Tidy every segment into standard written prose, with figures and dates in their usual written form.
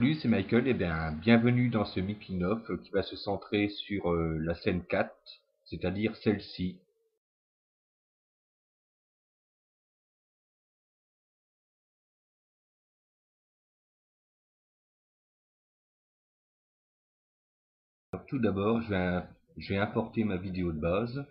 Salut, c'est Michael, et bien bienvenue dans ce making-of qui va se centrer sur la scène 4, c'est-à-dire celle-ci. Tout d'abord, je vais importer ma vidéo de base,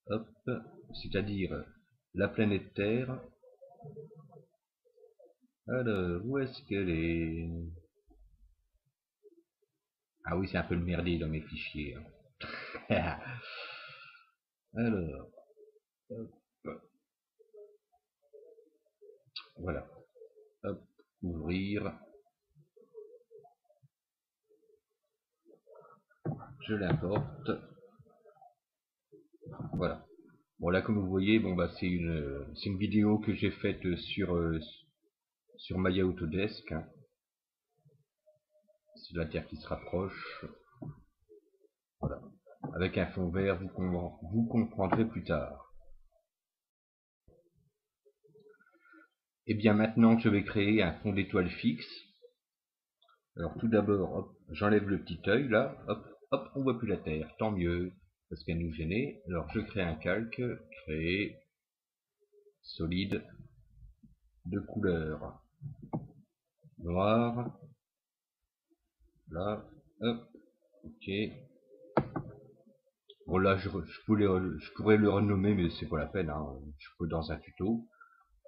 hop, c'est-à-dire la planète Terre. Alors, où est-ce qu'elle est? Ah oui, c'est un peu le merdier dans mes fichiers, hein. Alors, hop, voilà, hop, ouvrir, je l'importe, voilà. Bon là, comme vous voyez, bon bah c'est une vidéo que j'ai faite sur Maya Autodesk, hein. C'est la Terre qui se rapproche, voilà. Avec un fond vert, vous comprendrez plus tard. Et bien maintenant, je vais créer un fond d'étoile fixe. Alors tout d'abord, j'enlève le petit œil là, hop, hop, on voit plus la Terre, tant mieux, parce qu'elle nous gênait. Alors je crée un calque, créer, solide, de couleur noire, là, hop, ok. Bon là, je pourrais le renommer, mais c'est pas la peine, hein. Je peux dans un tuto,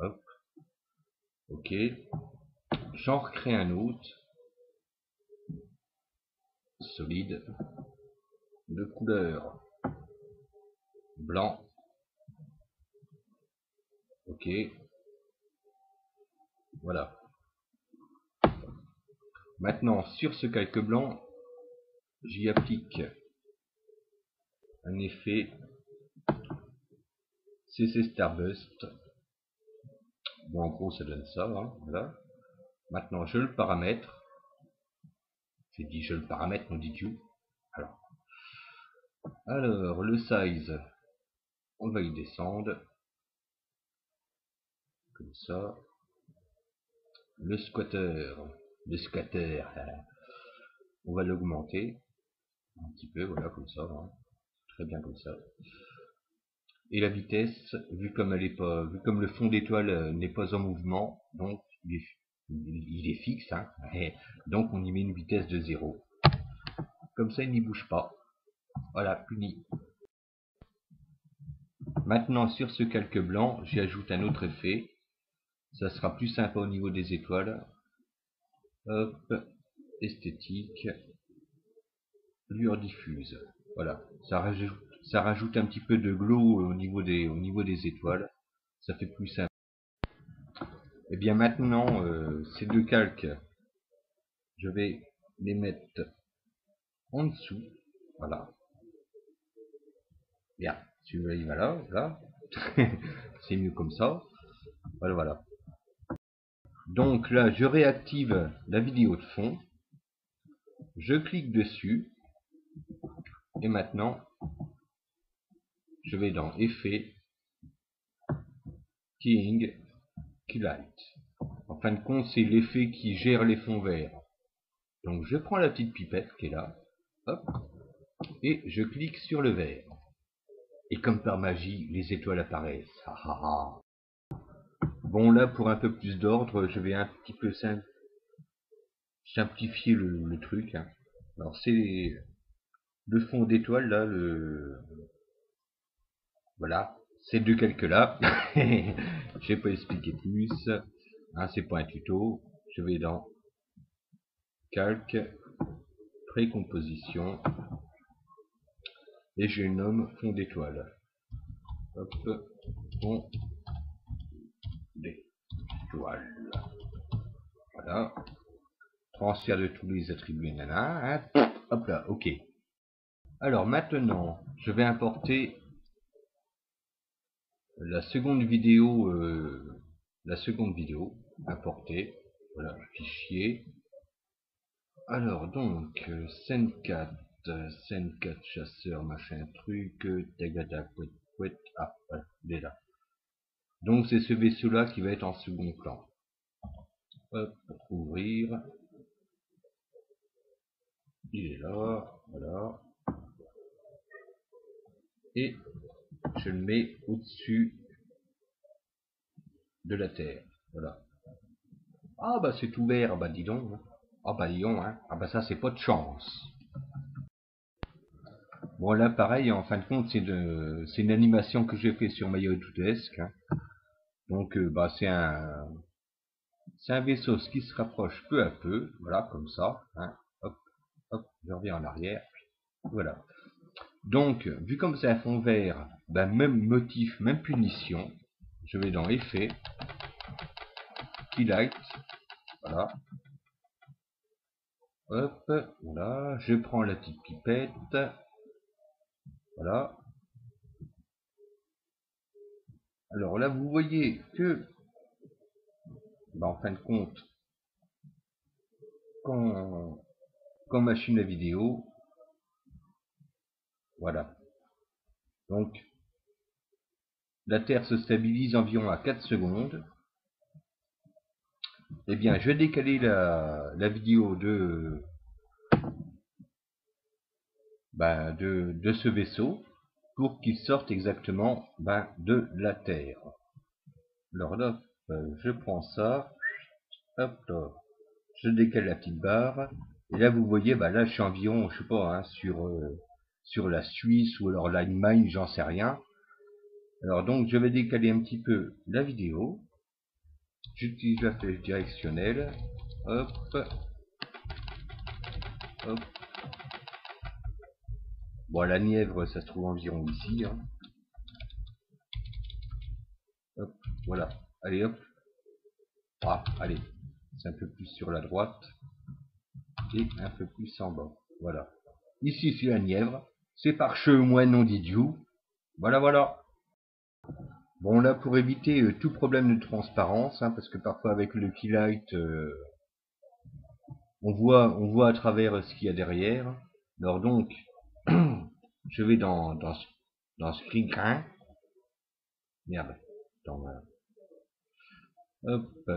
hop, ok. J'en recrée un autre, solide, de couleur blanc, ok, voilà. Maintenant, sur ce calque blanc, j'y applique un effet CC Starbust. Bon, en gros, ça donne ça, hein, voilà. Maintenant, je le paramètre. J'ai dit je le paramètre, mon dit you. Alors, le size, on va y descendre, comme ça. Le scatter, on va l'augmenter un petit peu, voilà, comme ça, hein. Très bien comme ça. Et la vitesse, vu comme le fond d'étoile n'est pas en mouvement, donc il est fixe, hein, et donc on y met une vitesse de 0. Comme ça, il n'y bouge pas. Voilà, puni. Maintenant, sur ce calque blanc, j'y ajoute un autre effet. Ça sera plus sympa au niveau des étoiles. Hop, esthétique, lueur diffuse. Voilà, ça rajoute un petit peu de glow au niveau des étoiles. Ça fait plus sympa. Et bien maintenant, ces deux calques, je vais les mettre en dessous. Voilà. Bien, celui-là il va là, là. C'est mieux comme ça. Voilà, voilà. Donc là, je réactive la vidéo de fond. Je clique dessus. Et maintenant, je vais dans Effet, Keying, Keylight. En fin de compte, c'est l'effet qui gère les fonds verts. Donc je prends la petite pipette qui est là, hop, et je clique sur le vert. Et comme par magie, les étoiles apparaissent. Ah, ah, ah. Bon là, pour un peu plus d'ordre, je vais un petit peu simplifier le truc, hein. Alors c'est le fond d'étoile là, voilà, ces deux calques là. Je vais pas expliquer plus, hein, c'est pas un tuto. Je vais dans calque, précomposition, et je nomme fond d'étoile. Hop, fond d'étoile. Voilà. Transfert de tous les attributs, nana, hein. Hop là, ok. Alors maintenant, je vais importer la seconde vidéo, importée. Voilà, fichier. Alors donc, scène 4 chasseur, machin truc, tagada, couette, ah, voilà, il est là. Donc c'est ce vaisseau là qui va être en second plan. Hop, ouvrir. Il est là, voilà. Et je le mets au-dessus de la terre. Voilà. Ah bah c'est ouvert, ah bah dis donc. Hein. Ah bah dis donc, hein. Ah bah ça c'est pas de chance. Bon là pareil, en fin de compte c'est une animation que j'ai fait sur My Autodesk. Hein. Donc bah c'est un vaisseau qui se rapproche peu à peu, voilà comme ça. Hein. Hop, hop, je reviens en arrière. Voilà. Donc vu comme c'est un fond vert, bah, même motif, même punition. Je vais dans Effet, Keylight, voilà. Hop, voilà. Je prends la petite pipette, voilà. Alors là, vous voyez que, bah, en fin de compte, quand machine à vidéo, voilà. Donc, la Terre se stabilise environ à 4 secondes. Eh bien, je vais décaler la vidéo de ce vaisseau pour qu'il sorte exactement de la Terre. Alors là, je prends ça, hop là, je décale la petite barre, et là vous voyez, là je suis environ, je sais pas, hein, sur la Suisse ou alors l'Allemagne, j'en sais rien. Alors donc je vais décaler un petit peu la vidéo, j'utilise la flèche directionnelle, hop, hop. Bon, la Nièvre, ça se trouve environ ici, hein. Hop, voilà, allez hop, ah, allez, c'est un peu plus sur la droite, et un peu plus en bas, voilà. Ici c'est la Nièvre, c'est par Chemoine non d'idiot, voilà voilà. Bon là pour éviter tout problème de transparence, hein, parce que parfois avec le keylight on voit à travers ce qu'il y a derrière. Alors donc je vais dans Screen Grain. Merde. Dans, hop,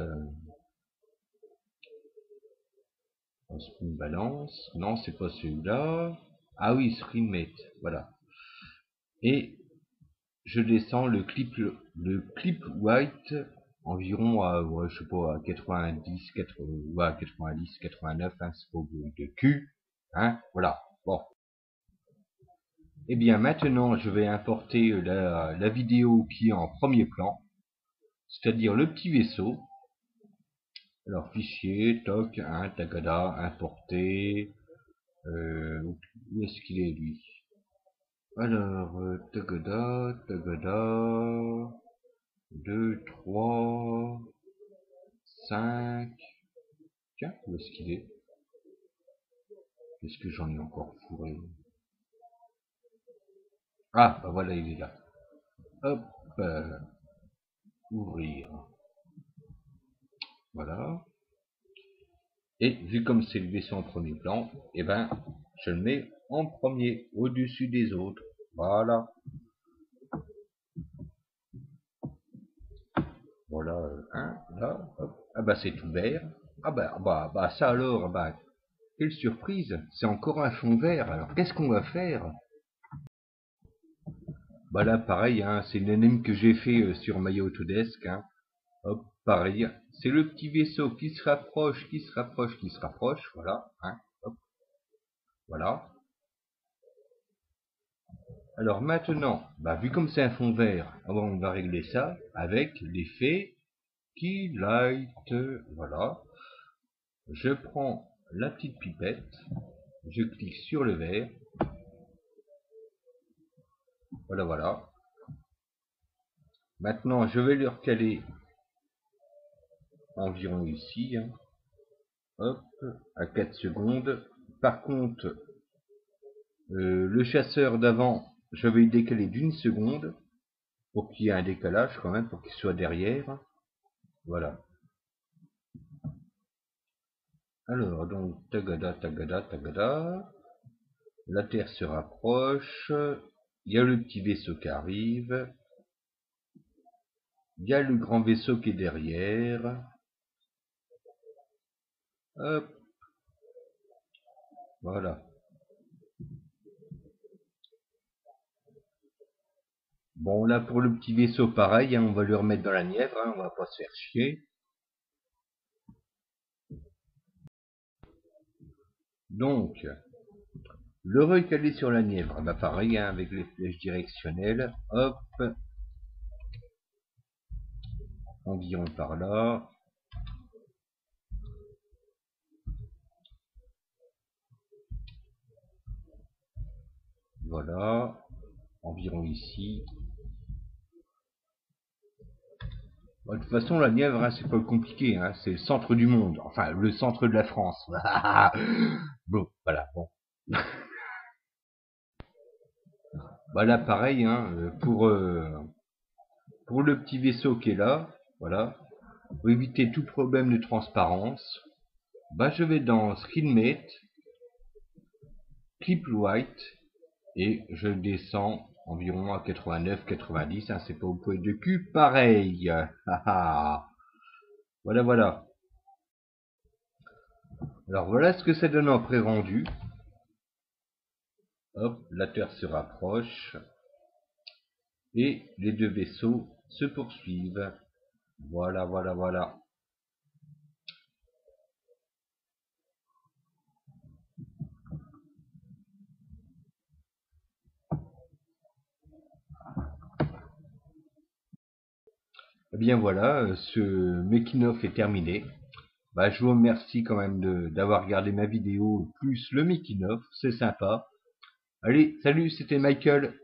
dans Screen Balance. Non, c'est pas celui-là. Ah oui, Screen Mate. Voilà. Et je descends le clip white environ à, ouais, je sais pas, à 90, 89, hein, c'est pas de cul, hein, voilà, bon. Et bien maintenant, je vais importer la vidéo qui est en premier plan, c'est-à-dire le petit vaisseau. Alors, fichier, toc, hein, tagada, importer, où est-ce qu'il est, lui? Alors, tagada, 2, 3, 5. Tiens, où est-ce qu'il est? Qu'est-ce que j'en ai encore fourré? Ah, bah voilà, il est là. Hop, ouvrir. Voilà. Et vu comme c'est le vaisseau en premier plan, eh ben, je le mets en premier, au-dessus des autres. Voilà. Voilà, là, hop. Ah bah c'est tout vert. Ah bah ça alors, quelle surprise, c'est encore un fond vert. Alors qu'est-ce qu'on va faire? Bah là pareil, hein, c'est une anime que j'ai fait sur My Autodesk, hein. Hop, pareil, c'est le petit vaisseau qui se rapproche, qui se rapproche, qui se rapproche, voilà, hein, hop, voilà. Alors maintenant, vu comme c'est un fond vert, on va régler ça avec l'effet Keylight, voilà. Je prends la petite pipette, je clique sur le vert, voilà, voilà. Maintenant, je vais le recaler environ ici, hein. Hop, à 4 secondes. Par contre, le chasseur d'avant, je vais le décaler d'une seconde pour qu'il y ait un décalage quand même, pour qu'il soit derrière. Voilà. Alors, donc, tagada, tagada, tagada. La Terre se rapproche. Il y a le petit vaisseau qui arrive. Il y a le grand vaisseau qui est derrière. Hop, voilà. Bon, là, pour le petit vaisseau, pareil, hein, on va le remettre dans la Nièvre, hein, on va pas se faire chier. Donc, le recaler sur la Nièvre, bah pareil, hein, avec les flèches directionnelles, hop, environ par là. Voilà, environ ici. Bon, de toute façon, la Nièvre, hein, c'est pas compliqué, hein, c'est le centre du monde, enfin, le centre de la France. Bon, voilà, bon. Voilà, pareil, hein, pour le petit vaisseau qui est là, voilà, pour éviter tout problème de transparence, bah, je vais dans Screenmate, Clip White, et je descends environ à 89-90, hein, c'est pas au poil de cul, pareil. Voilà, voilà. Alors voilà ce que ça donne en pré-rendu. Hop, la Terre se rapproche et les deux vaisseaux se poursuivent. Voilà, voilà, voilà. Eh bien voilà, ce making-of est terminé. Bah, je vous remercie quand même d'avoir regardé ma vidéo plus le making-of, c'est sympa. Allez, salut, c'était Michael.